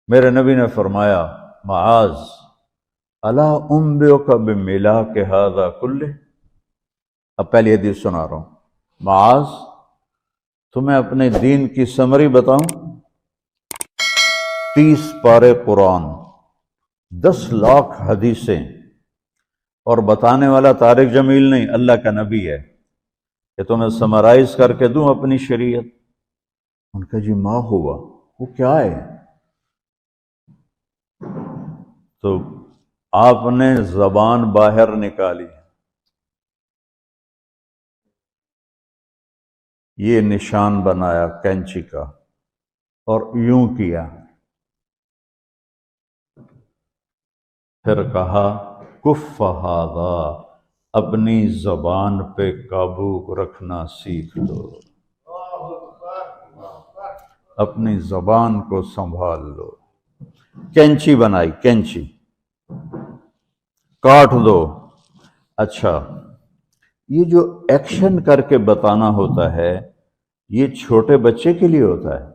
میرے نبی نے فرمایا معاذ الا انبئک بملاک ھذا کلہ، اب پہلی حدیث سنا رہا ہوں، معاذ تمہیں اپنے دین کی سمری بتاؤں، 30 پارے قرآن، 10 لاکھ حدیثیں، اور بتانے والا طارق جمیل نہیں، اللہ کا نبی ہے، کہ تمہیں سمرائز کر کے دوں اپنی شریعت۔ ان کا جی ما ہوا، وہ کیا ہے؟ تو آپ نے زبان باہر نکالی، یہ نشان بنایا کینچی کا اور یوں کیا، پھر کہا کف ھذا، اپنی زبان پہ قابو رکھنا سیکھ لو، اپنی زبان کو سنبھال لو۔ کینچی بنائی، کینچی، کاٹ دو۔ اچھا، یہ جو ایکشن کر کے بتانا ہوتا ہے یہ چھوٹے بچے کے لیے ہوتا ہے۔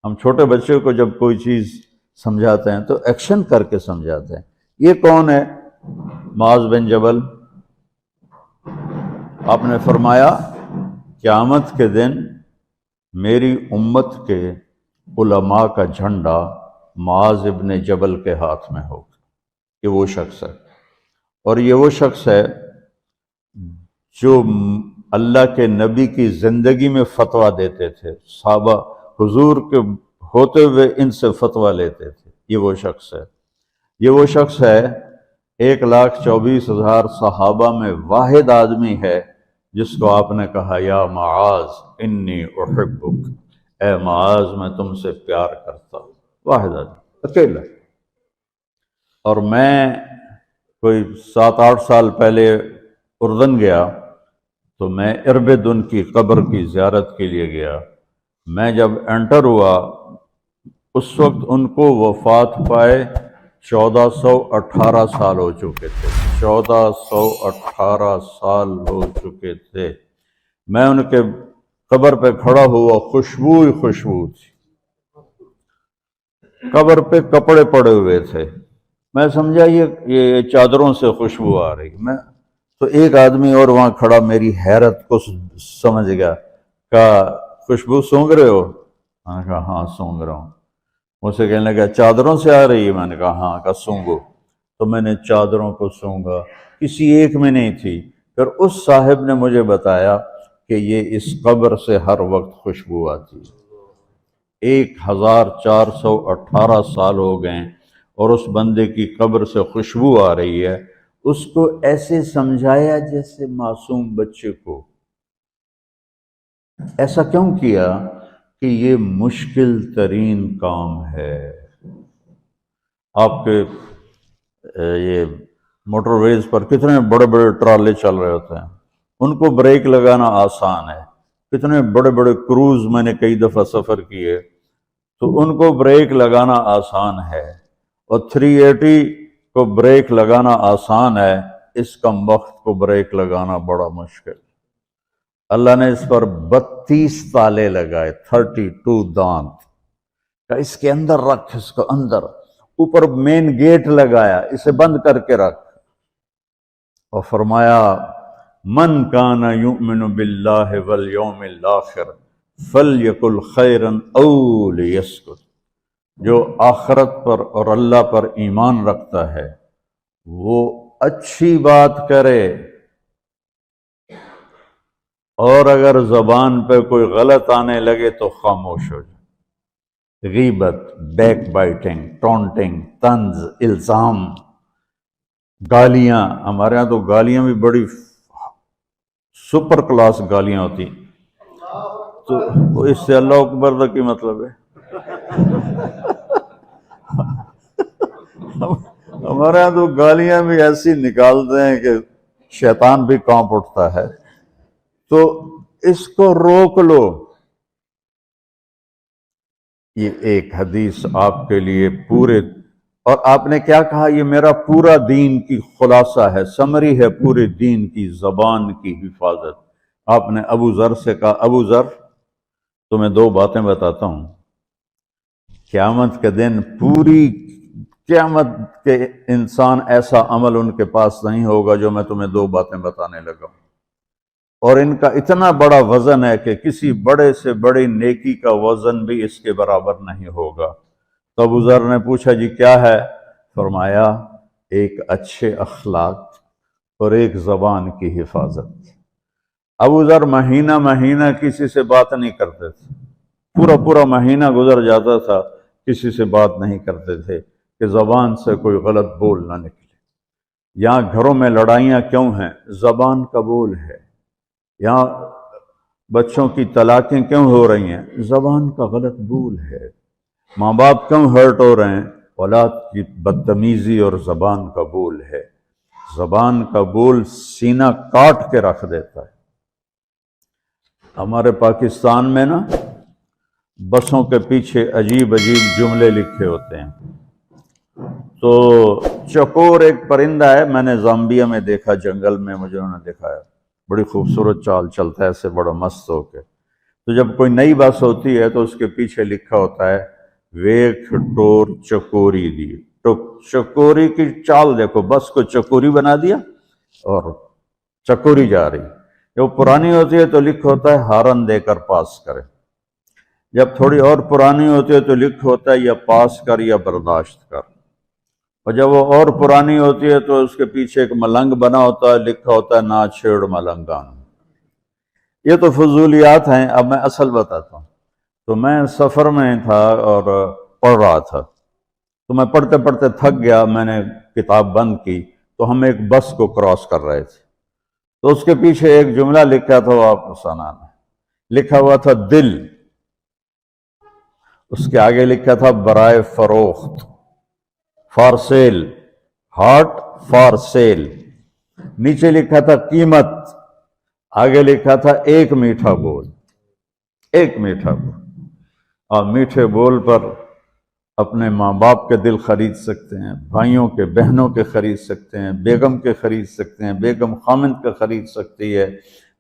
ہم چھوٹے بچے کو جب کوئی چیز سمجھاتے ہیں تو ایکشن کر کے سمجھاتے ہیں۔ یہ کون ہے؟ معاذ بن جبل۔ آپ نے فرمایا قیامت کے دن میری امت کے علماء کا جھنڈا معاذ ابن جبل کے ہاتھ میں ہوگا۔ یہ وہ شخص ہے، اور یہ وہ شخص ہے جو اللہ کے نبی کی زندگی میں فتویٰ دیتے تھے، صحابہ حضور کے ہوتے ہوئے ان سے فتویٰ لیتے تھے۔ یہ وہ شخص ہے، یہ وہ شخص ہے 1,24,000 صحابہ میں واحد آدمی ہے جس کو آپ نے کہا یا معاذ انی احبک، اے معاذ میں تم سے پیار کرتا ہوں۔ واحد آدمی، اکیلا۔ اور میں کوئی 7-8 سال پہلے اردن گیا تو میں اربدن کی قبر کی زیارت کے لیے گیا۔ میں جب انٹر ہوا اس وقت ان کو وفات پائے 1418 سال ہو چکے تھے، 1418 سال ہو چکے تھے۔ میں ان کے قبر پہ کھڑا ہوا، خوشبو ہی خوشبو تھی، قبر پہ کپڑے پڑے ہوئے تھے۔ میں سمجھا یہ چادروں سے خوشبو آ رہی۔ میں تو ایک آدمی اور وہاں کھڑا میری حیرت کو سمجھ گیا، کہا خوشبو سونگ رہے ہو؟ میں نے کہا ہاں سونگ رہا ہوں۔ مجھ سے کہنے لگا چادروں سے آ رہی ہے؟ میں نے کہا ہاں۔ کہا سونگو۔ تو میں نے چادروں کو سونگا، کسی ایک میں نہیں تھی۔ پھر اس صاحب نے مجھے بتایا کہ یہ اس قبر سے ہر وقت خوشبو آتی ہے۔ 1418 سال ہو گئے اور اس بندے کی قبر سے خوشبو آ رہی ہے۔ اس کو ایسے سمجھایا جیسے معصوم بچے کو۔ ایسا کیوں کیا؟ کہ یہ مشکل ترین کام ہے۔ آپ کے یہ موٹر ویز پر کتنے بڑے بڑے ٹرالے چل رہے ہوتے ہیں، ان کو بریک لگانا آسان ہے۔ کتنے بڑے بڑے کروز میں نے کئی دفعہ سفر کیے تو ان کو بریک لگانا آسان ہے، اور 380 کو بریک لگانا آسان ہے، اس کم وقت کو بریک لگانا بڑا مشکل۔ اللہ نے اس پر 32 تالے لگائے، 32 دانت، کہ اس کے اندر رکھ، اس کو اندر، اوپر مین گیٹ لگایا، اسے بند کر کے رکھ، اور فرمایا من کان یؤمن باللہ والیوم الآخر فلیقل خیرا او لیسکت، جو آخرت پر اور اللہ پر ایمان رکھتا ہے وہ اچھی بات کرے، اور اگر زبان پہ کوئی غلط آنے لگے تو خاموش ہو جائے۔ غیبت، بیک بائٹنگ، ٹونٹنگ، طنز، الزام، گالیاں۔ ہمارے ہاں تو گالیاں بھی بڑی سپر کلاس گالیاں ہوتی، تو اس سے اللہ اکبر کا کی مطلب ہے؟ ہمارے ہاں تو گالیاں بھی ایسی نکالتے ہیں کہ شیطان بھی کانپ اٹھتا ہے۔ تو اس کو روک لو۔ یہ ایک حدیث آپ کے لیے پورے، اور آپ نے کیا کہا؟ یہ میرا پورا دین کی خلاصہ ہے، سمری ہے پورے دین کی، زبان کی حفاظت۔ آپ نے ابو ذر سے کہا ابو ذر تمہیں 2 باتیں بتاتا ہوں، قیامت کے دن پوری قیامت کے انسان ایسا عمل ان کے پاس نہیں ہوگا جو میں تمہیں 2 باتیں بتانے لگا ہوں، اور ان کا اتنا بڑا وزن ہے کہ کسی بڑے سے بڑی نیکی کا وزن بھی اس کے برابر نہیں ہوگا۔ تو ابو ذر نے پوچھا جی کیا ہے؟ فرمایا ایک اچھے اخلاق اور ایک زبان کی حفاظت۔ ابو ذر مہینہ مہینہ کسی سے بات نہیں کرتے تھے، پورا مہینہ گزر جاتا تھا کسی سے بات نہیں کرتے تھے کہ زبان سے کوئی غلط بول نہ نکلے۔ یہاں گھروں میں لڑائیاں کیوں ہیں؟ زبان کا بول ہے۔ یہاں بچوں کی طلاقیں کیوں ہو رہی ہیں؟ زبان کا غلط بول ہے۔ ماں باپ کیوں ہرٹ ہو رہے ہیں؟ اولاد کی بدتمیزی اور زبان کا بول ہے۔ زبان کا بول سینہ کاٹ کے رکھ دیتا ہے۔ ہمارے پاکستان میں نا بسوں کے پیچھے عجیب جملے لکھے ہوتے ہیں۔ تو چکور ایک پرندہ ہے، میں نے زامبیا میں دیکھا، جنگل میں مجھے انہوں نے دکھایا، بڑی خوبصورت چال چلتا ہے ایسے بڑا مست ہو کے۔ تو جب کوئی نئی بس ہوتی ہے تو اس کے پیچھے لکھا ہوتا ہے ویک ٹور چکوری دی۔ تو چکوری کی چال دیکھو، بس کو چکوری بنا دیا اور چکوری جا رہی۔ جب پرانی ہوتی ہے تو لکھ ہوتا ہے ہارن دے کر پاس کرے، جب تھوڑی اور پرانی ہوتی ہے تو لکھ ہوتا ہے یا پاس کر یا برداشت کر، اور جب وہ اور پرانی ہوتی ہے تو اس کے پیچھے ایک ملنگ بنا ہوتا ہے، لکھا ہوتا ہے نا چھیڑ ملنگان۔ یہ تو فضولیات ہیں، اب میں اصل بتاتا ہوں۔ تو میں سفر میں تھا اور پڑھ رہا تھا، تو میں پڑھتے پڑھتے تھک گیا، میں نے کتاب بند کی، تو ہم ایک بس کو کراس کر رہے تھے، تو اس کے پیچھے ایک جملہ لکھا تھا، وہ آپ کو سنانا ہے۔ لکھا ہوا تھا دل، اس کے آگے لکھا تھا برائے فروخت، for sale, heart for sale. نیچے لکھا تھا قیمت، آگے لکھا تھا ایک میٹھا بول، ایک میٹھا بول۔ اور میٹھے بول پر اپنے ماں باپ کے دل خرید سکتے ہیں، بھائیوں کے بہنوں کے خرید سکتے ہیں، بیگم کے خرید سکتے ہیں، بیگم خامند کا خرید سکتی ہے،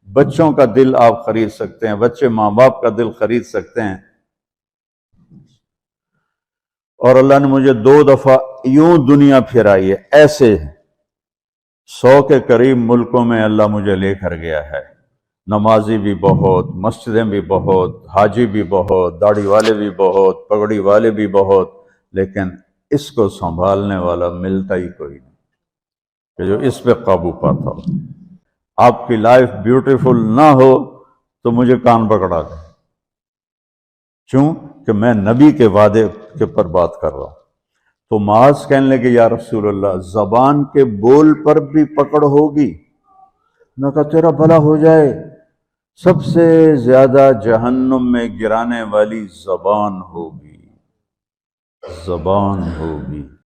بچوں کا دل آپ خرید سکتے ہیں، بچے ماں باپ کا دل خرید سکتے ہیں۔ اور اللہ نے مجھے 2 دفعہ یوں دنیا پھرائی ہے، ایسے 100 کے قریب ملکوں میں اللہ مجھے لے کر گیا ہے۔ نمازی بھی بہت، مسجدیں بھی بہت، حاجی بھی بہت، داڑھی والے بھی بہت، پگڑی والے بھی بہت، لیکن اس کو سنبھالنے والا ملتا ہی کوئی نہیں کہ جو اس پہ قابو پاتا ہو۔ آپ کی لائف بیوٹیفل نہ ہو تو مجھے کان پکڑا دیں، کیوں کہ میں نبی کے وعدے کے پر بات کر رہا ہوں۔ تو معاذ کہنے لگے یا رسول اللہ زبان کے بول پر بھی پکڑ ہوگی؟ میں کہا تیرا بھلا ہو جائے، سب سے زیادہ جہنم میں گرانے والی زبان ہوگی، زبان ہوگی۔